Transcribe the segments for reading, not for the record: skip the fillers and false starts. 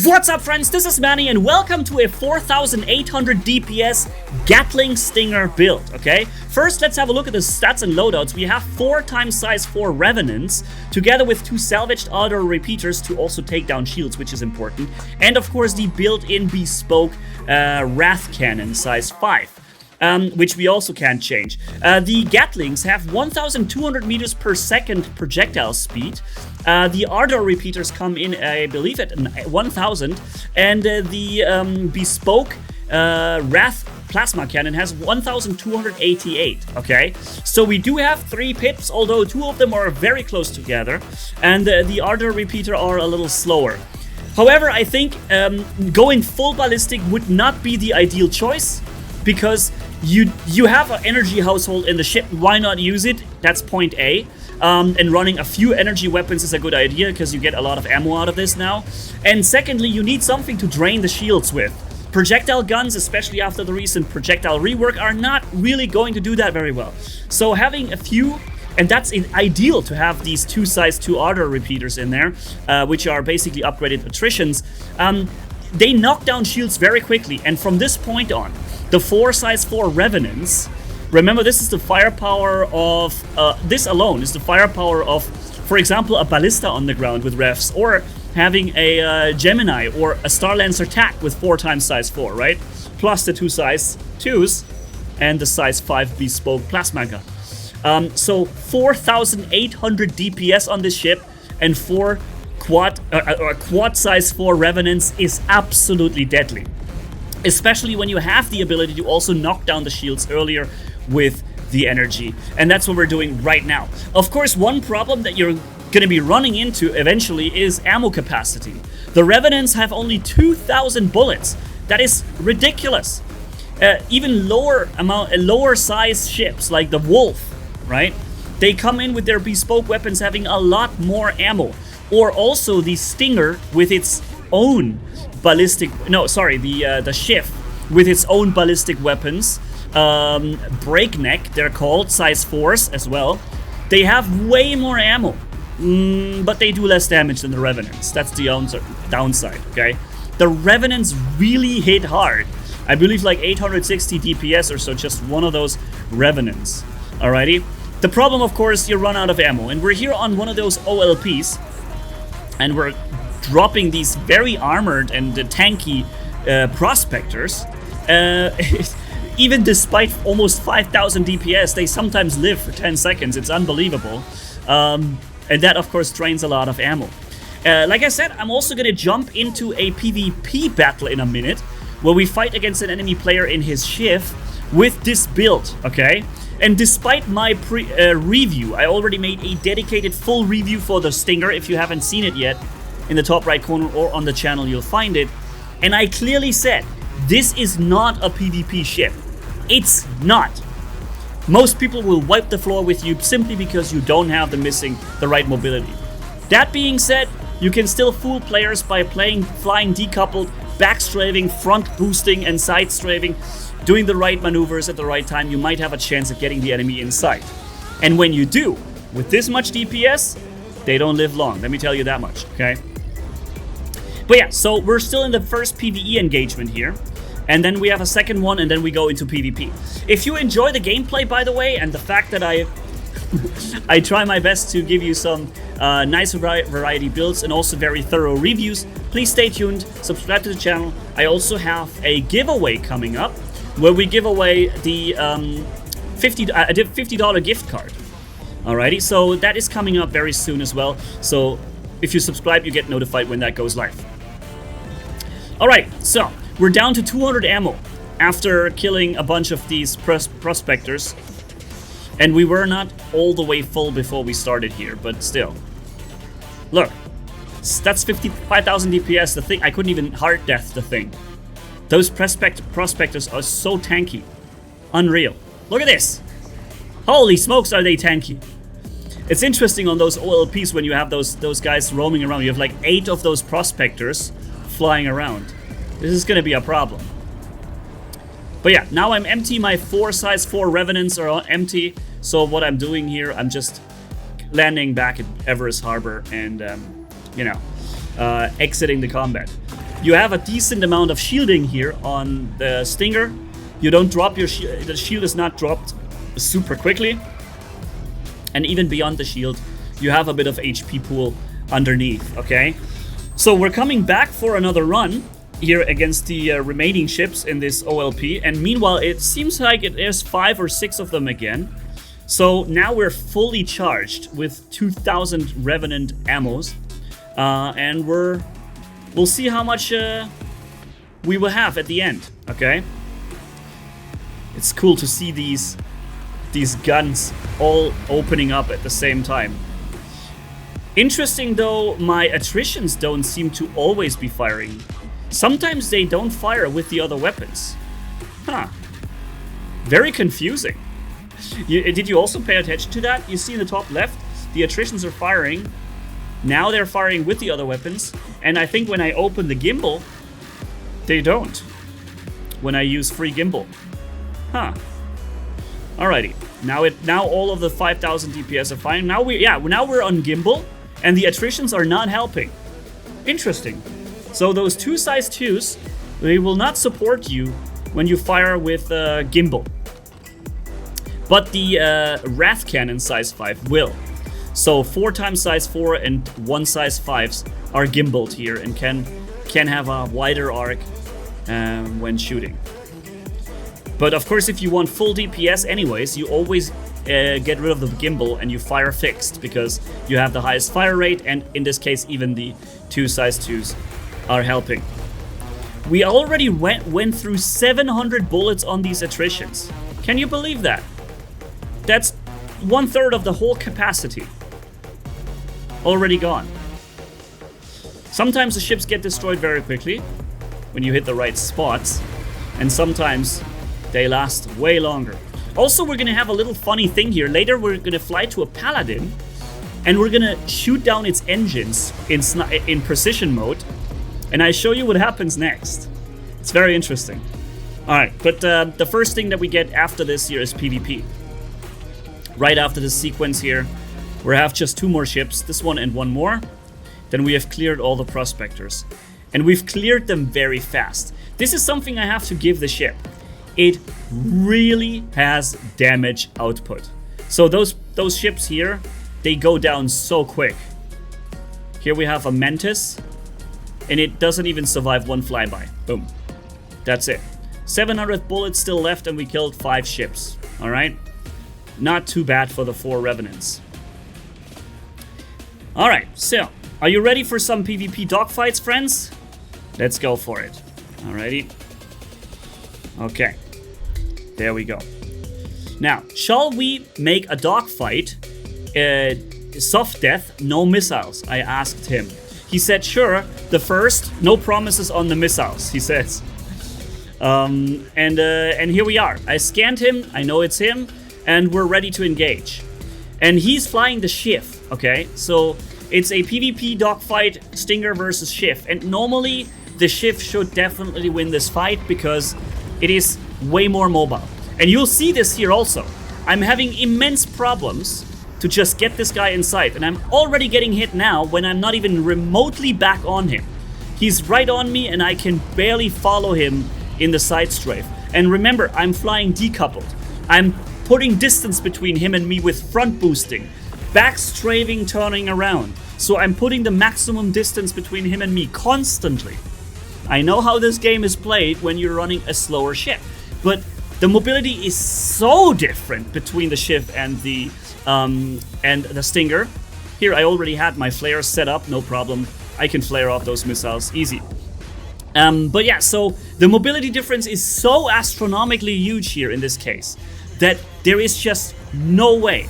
What's up, friends? This is Manni, and welcome to a 4800 DPS Gatling Stinger build, okay? First, let's have a look at the stats and loadouts. We have 4 times size 4 Revenants, together with 2 salvaged auto repeaters to also take down shields, which is important. And of course, the built-in bespoke Wrath Cannon size 5. Which we also can't change. The Gatlings have 1,200 meters per second projectile speed. The Ardor repeaters come in, I believe, at 1,000. And the bespoke Wrath plasma cannon has 1,288, okay? So we do have 3 pips, although 2 of them are very close together. And the Ardor repeater are a little slower. However, I think going full ballistic would not be the ideal choice, because you have an energy household in the ship. Why not use it? That's point A. And running a few energy weapons is a good idea, because you get a lot of ammo out of this now. And secondly, you need something to drain the shields with. Projectile guns, especially after the recent projectile rework, are not really going to do that very well. So having a few, and that's ideal to have these 2 size 2 Ardor repeaters in there, which are basically upgraded attritions. They knock down shields very quickly, and from this point on, the 4 size 4 Revenants, remember, this is the firepower of, this alone is the firepower of, for example, a Ballista on the ground with Revs, or having a Gemini or a Starlancer TAC with 4 times size 4, right? Plus the 2 size 2s and the size 5 bespoke plasma gun. So 4,800 DPS on this ship, and 4 quad size 4 Revenants is absolutely deadly. Especially when you have the ability to also knock down the shields earlier with the energy. And that's what we're doing right now. Of course, one problem that you're going to be running into eventually is ammo capacity. The Revenants have only 2,000 bullets. That is ridiculous. Even lower size ships like the Wolf, right? They come in with their bespoke weapons having a lot more ammo. Or also the Stinger with its own ballistic, the Shift with its own ballistic weapons, Breakneck, they're called, size 4s as well. They have way more ammo, but they do less damage than the Revenants. That's the downside, okay? The Revenants really hit hard. I believe like 860 DPS or so, just one of those Revenants, alrighty? The problem, of course, you run out of ammo, and we're here on one of those OLPs, and we're dropping these very armored and tanky prospectors. Even despite almost 5,000 DPS, they sometimes live for 10 seconds. It's unbelievable. And that, of course, drains a lot of ammo. Like I said, I'm also going to jump into a PvP battle in a minute, where we fight against an enemy player in his shift with this build, okay? And despite my review, I already made a dedicated full review for the Stinger. If you haven't seen it yet, in the top right corner or on the channel, you'll find it. And I clearly said, this is not a PvP ship. It's not. Most people will wipe the floor with you simply because you don't have the right mobility. That being said, you can still fool players by playing flying decoupled, backstrafing, front boosting, and side strafing. Doing the right maneuvers at the right time, you might have a chance of getting the enemy in sight. And when you do, with this much DPS, they don't live long. Let me tell you that much, okay? But yeah, so we're still in the first PvE engagement here. And then we have a second one, and then we go into PvP. If you enjoy the gameplay, by the way, and the fact that I try my best to give you some nice variety builds and also very thorough reviews, please stay tuned, subscribe to the channel. I also have a giveaway coming up, where we give away the $50 gift card. Alrighty, so that is coming up very soon as well. So if you subscribe, you get notified when that goes live. Alright, so we're down to 200 ammo after killing a bunch of these prospectors. And we were not all the way full before we started here, but still. Look, that's 55,000 DPS, the thing. I couldn't even hard death the thing. Those prospectors are so tanky. Unreal. Look at this. Holy smokes, are they tanky. It's interesting on those OLPs when you have those guys roaming around. You have like 8 of those prospectors flying around. This is going to be a problem. But yeah, now I'm empty. My 4 size 4 Revenants are empty. So what I'm doing here, I'm just landing back at Everest Harbor and, exiting the combat. You have a decent amount of shielding here on the Stinger. You don't drop your shield. The shield is not dropped super quickly. And even beyond the shield, you have a bit of HP pool underneath, okay? So we're coming back for another run here against the remaining ships in this OLP. And meanwhile, it seems like there's 5 or 6 of them again. So now we're fully charged with 2,000 Revenant ammos. And we'll see how much we will have at the end, okay? It's cool to see these guns all opening up at the same time. Interesting though, my attritions don't seem to always be firing. Sometimes they don't fire with the other weapons. Huh. Very confusing. Did you also pay attention to that? You see in the top left, the attritions are firing. Now they're firing with the other weapons. And I think when I open the gimbal, they don't. When I use free gimbal. Huh. Alrighty. Now all of the 5,000 DPS are fine. Now we're on gimbal, and the attritions are not helping. Interesting. So those 2 size 2s, they will not support you when you fire with gimbal. But the Wrath Cannon size 5 will. So 4 times size 4 and 1 size 5s are gimbaled here and can have a wider arc when shooting. But of course, if you want full DPS anyways, you always get rid of the gimbal and you fire fixed because you have the highest fire rate, and in this case even the 2 size 2s are helping. We already went through 700 bullets on these attritions. Can you believe that? That's 1/3 of the whole capacity. Already gone. Sometimes the ships get destroyed very quickly when you hit the right spots, and sometimes they last way longer. Also, we're gonna have a little funny thing here. Later, we're gonna fly to a Paladin, and we're gonna shoot down its engines in precision mode, and I show you what happens next. It's very interesting. All right, but the first thing that we get after this here is PvP. Right after this sequence here, we have just 2 more ships, this one and 1 more. Then we have cleared all the prospectors, and we've cleared them very fast. This is something I have to give the ship. It really has damage output. So those ships here, they go down so quick. Here we have a Mantis, and it doesn't even survive 1 flyby. Boom. That's it. 700 bullets still left, and we killed 5 ships. All right? Not too bad for the 4 Revenants. All right, so are you ready for some PvP dogfights, friends? Let's go for it. Alrighty. Okay. There we go. Now, shall we make a dogfight? Soft death, no missiles, I asked him. He said, sure, the first, no promises on the missiles, he says. And here we are. I scanned him, I know it's him, and we're ready to engage. And he's flying the Schiff, okay? So it's a PvP dogfight, Stinger versus Schiff. And normally, the Schiff should definitely win this fight because it is way more mobile. And you'll see this here also. I'm having immense problems to just get this guy in sight. And I'm already getting hit now when I'm not even remotely back on him. He's right on me and I can barely follow him in the side strafe. And remember, I'm flying decoupled. I'm putting distance between him and me with front boosting, back strafing, turning around. So I'm putting the maximum distance between him and me constantly. I know how this game is played when you're running a slower ship, but the mobility is so different between the Schiff and the Stinger. Here, I already had my flares set up, no problem. I can flare off those missiles, easy. But yeah, so the mobility difference is so astronomically huge here in this case that there is just no way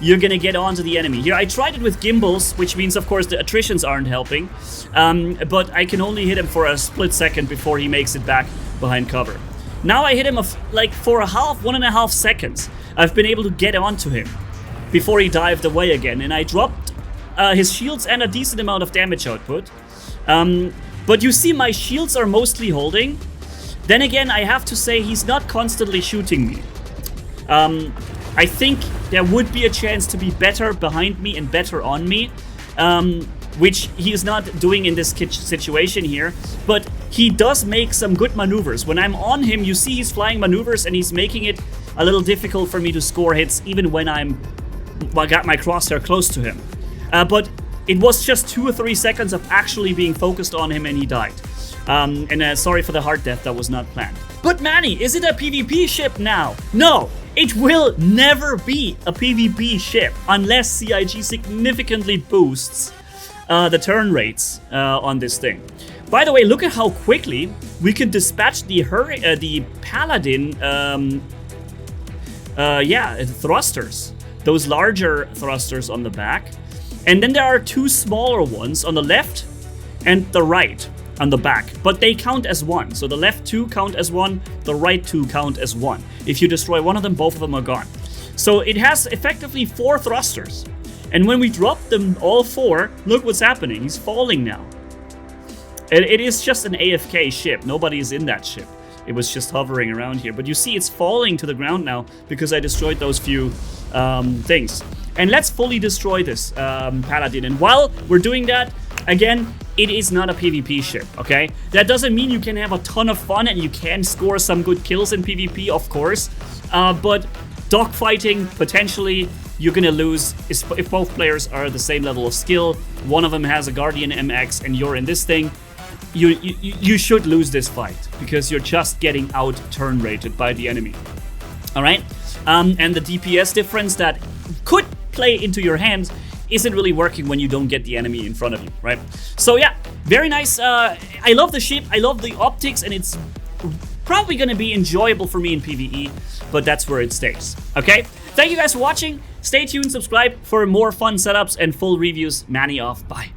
you're gonna get onto the enemy. Here, I tried it with gimbals, which means, of course, the attritions aren't helping. But I can only hit him for a split second before he makes it back behind cover. Now I hit him for 1.5 seconds. I've been able to get onto him before he dived away again, and I dropped his shields and a decent amount of damage output. But you see, my shields are mostly holding. Then again, I have to say he's not constantly shooting me. I think there would be a chance to be better behind me and better on me. which he is not doing in this situation here, but he does make some good maneuvers. When I'm on him, you see he's flying maneuvers and he's making it a little difficult for me to score hits even when I got my crosshair close to him. But it was just 2 or 3 seconds of actually being focused on him and he died. Sorry for the hard death, that was not planned. But Manni, is it a PvP ship now? No, it will never be a PvP ship unless CIG significantly boosts the turn rates on this thing. By the way, look at how quickly we can dispatch the Paladin thrusters. Those larger thrusters on the back. And then there are 2 smaller ones on the left and the right on the back. But they count as 1. So the left 2 count as 1, the right 2 count as 1. If you destroy one of them, both of them are gone. So it has effectively 4 thrusters. And when we drop them all 4, look what's happening. He's falling now. It is just an AFK ship. Nobody is in that ship. It was just hovering around here. But you see it's falling to the ground now because I destroyed those few things. And let's fully destroy this Paladin. And while we're doing that, again, it is not a PvP ship, okay? That doesn't mean you can have a ton of fun and you can score some good kills in PvP, of course. But dogfighting, potentially, you're gonna lose if both players are the same level of skill. One of them has a Guardian MX and you're in this thing. You should lose this fight because you're just getting out turn rated by the enemy. All right, and the DPS difference that could play into your hands isn't really working when you don't get the enemy in front of you, right? So yeah, very nice. I love the ship, I love the optics, and it's probably gonna be enjoyable for me in PvE, but that's where it stays, okay? Thank you guys for watching. Stay tuned, subscribe for more fun setups and full reviews. Manni off, bye.